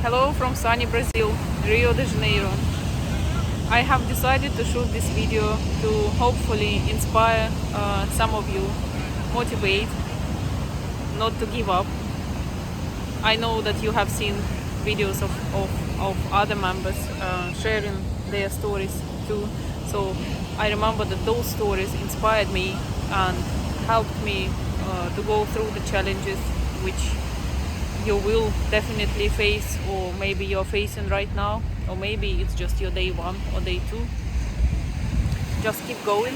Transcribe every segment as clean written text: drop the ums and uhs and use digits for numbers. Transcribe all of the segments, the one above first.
Hello from sunny Brazil, Rio de Janeiro. I have decided to shoot this video to hopefully inspire some of you, motivate, not to give up. I know that you have seen videos of other members sharing their stories too. So I remember that those stories inspired me and helped me to go through the challenges which you will definitely face, or maybe you're facing right now, or maybe it's just your day one or day two. Just keep going.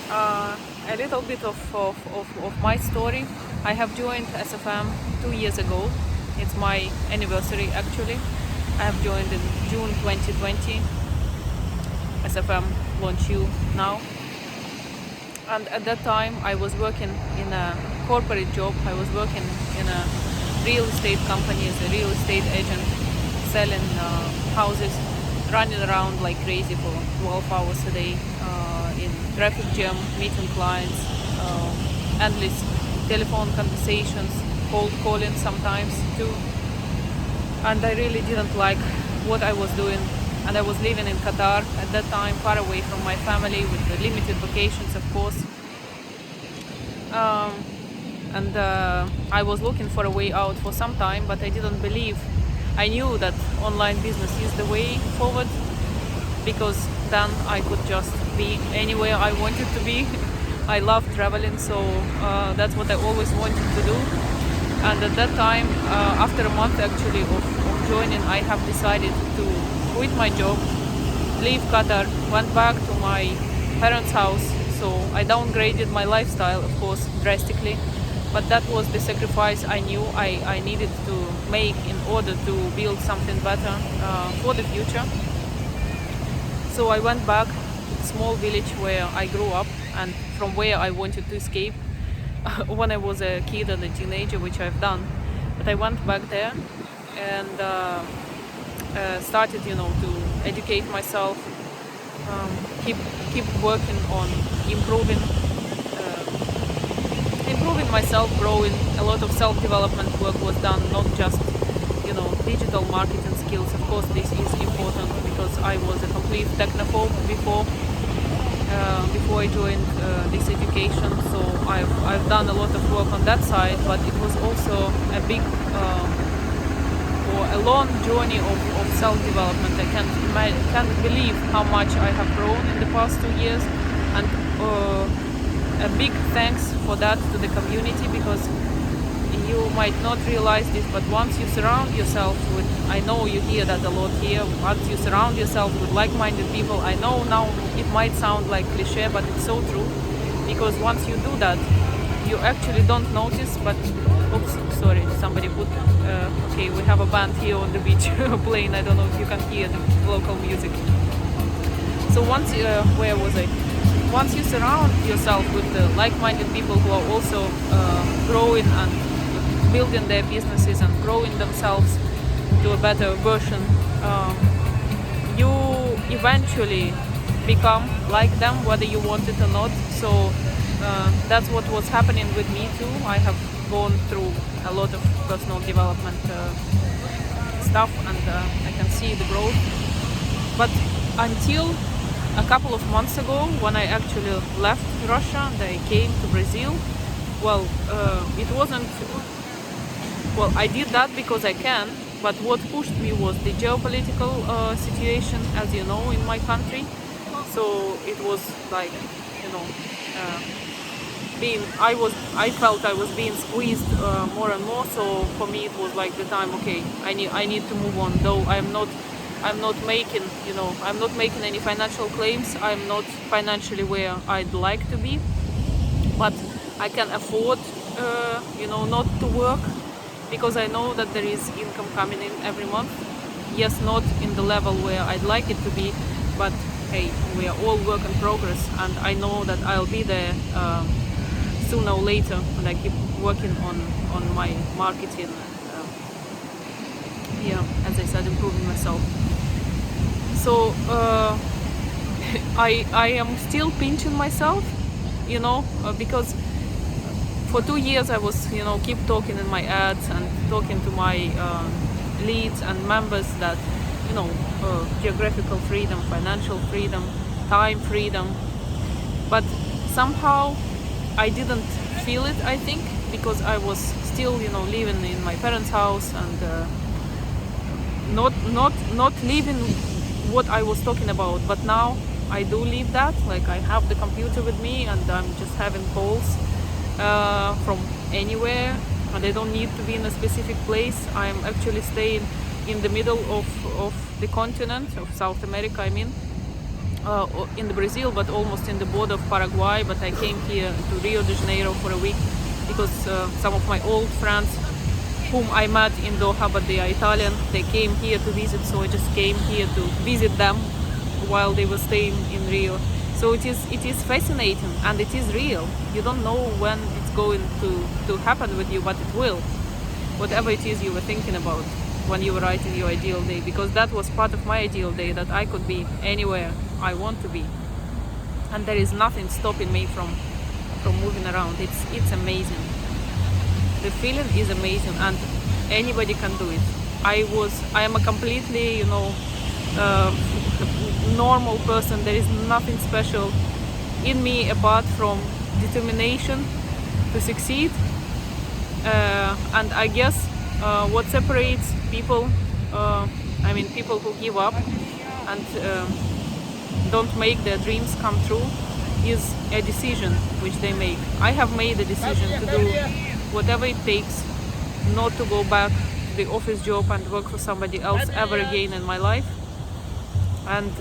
A little bit of my story. I have joined SFM 2 years ago. It's my anniversary actually. I have joined in June 2020. SFM launched you now. And at that time I was working in a corporate job. I was working in a real estate company as a real estate agent, selling houses, running around like crazy for 12 hours a day in traffic jam, meeting clients, endless telephone conversations, cold calling sometimes too. And I really didn't like what I was doing. And I was living in Qatar at that time, far away from my family, with the limited vacations, of course. I was looking for a way out for some time, but I didn't believe. I knew that online business is the way forward, because then I could just be anywhere I wanted to be. I love traveling, so that's what I always wanted to do. And at that time, after a month actually of joining, I have decided to quit my job, leave Qatar, went back to my parents' house. So I downgraded my lifestyle, of course, drastically. But that was the sacrifice I knew I needed to make in order to build something better for the future. So I went back to the small village where I grew up and from where I wanted to escape when I was a kid and a teenager, which I've done. But I went back there and started, to educate myself, keep working on improving myself, growing. A lot of self-development work was done, not just digital marketing skills. Of course this is important, because I was a complete technophobe before I joined this education. So I've done a lot of work on that side, but it was also a big or a long journey of self-development. I can't believe how much I have grown in the past 2 years, and a big thanks for that to the community, because you might not realize this, but once you surround yourself with, I know you hear that a lot here, once you surround yourself with like-minded people, I know now it might sound like cliche, but it's so true, because once you do that, you actually don't notice, but oops, sorry, somebody put okay, we have a band here on the beach playing. I don't know if you can hear the local music. So once where was I? Once you surround yourself with the like-minded people who are also growing and building their businesses and growing themselves to a better version, you eventually become like them, whether you want it or not. So that's what was happening with me too. I have gone through a lot of personal development stuff, and I can see the growth. But until a couple of months ago, when I actually left Russia and I came to Brazil, it wasn't, I did that because I can, but what pushed me was the geopolitical situation, as you know, in my country. So it was like, I felt I was being squeezed more and more. So for me it was like the time, okay, I need to move on. Though I'm not making any financial claims. I'm not financially where I'd like to be, but I can afford not to work, because I know that there is income coming in every month. Yes, not in the level where I'd like it to be, but hey, we are all work in progress, and I know that I'll be there sooner or later, and I keep working on my marketing, as I said, improving myself. So I am still pinching myself, because for 2 years I was, keep talking in my ads and talking to my leads and members that, you know, geographical freedom, financial freedom, time freedom. But somehow I didn't feel it, I think, because I was still, you know, living in my parents' house and not living what I was talking about. But now I do live that. Like, I have the computer with me and I'm just having calls from anywhere, and I don't need to be in a specific place. I'm actually staying in the middle of the continent of South America, I mean, in the Brazil, but almost in the border of Paraguay. But I came here to Rio de Janeiro for a week because some of my old friends whom I met in Doha, but they are Italian, they came here to visit, so I just came here to visit them while they were staying in Rio. So it is fascinating, and it is real. You don't know when it's going to happen with you, but it will. Whatever it is you were thinking about when you were writing your ideal day, because that was part of my ideal day, that I could be anywhere I want to be, and there is nothing stopping me from moving around. It's amazing. The feeling is amazing, and anybody can do it. I am a completely, you know, normal person. There is nothing special in me apart from determination to succeed. And I guess what separates people, I mean, people who give up and don't make their dreams come true, is a decision which they make. I have made a decision to do whatever it takes, not to go back to the office job and work for somebody else ever again in my life. And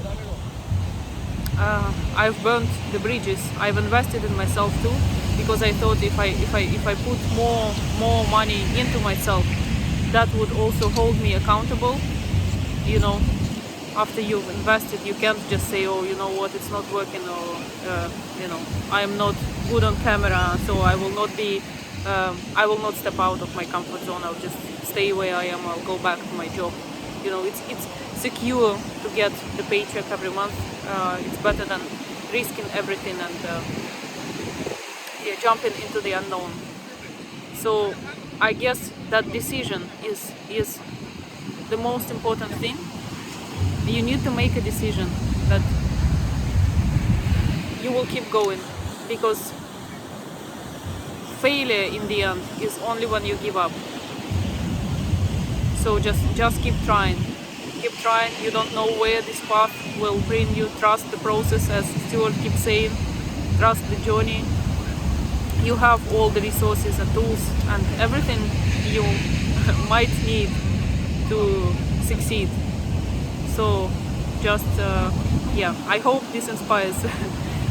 I've burnt the bridges. I've invested in myself too, because I thought if I put more money into myself, that would also hold me accountable. You know, after you've invested, you can't just say, oh, you know what, it's not working, or you know, I am not good on camera, so I will not step out of my comfort zone. I'll just stay where I am. I'll go back to my job. You know, it's secure to get the paycheck every month. It's better than risking everything and jumping into the unknown. So I guess that decision is the most important thing. You need to make a decision that you will keep going, because failure in the end is only when you give up. So just keep trying. Keep trying. You don't know where this path will bring you. Trust the process, as Stuart keeps saying. Trust the journey. You have all the resources and tools and everything you might need to succeed. So just I hope this inspires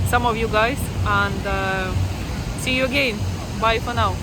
some of you guys, and see you again. Bye for now.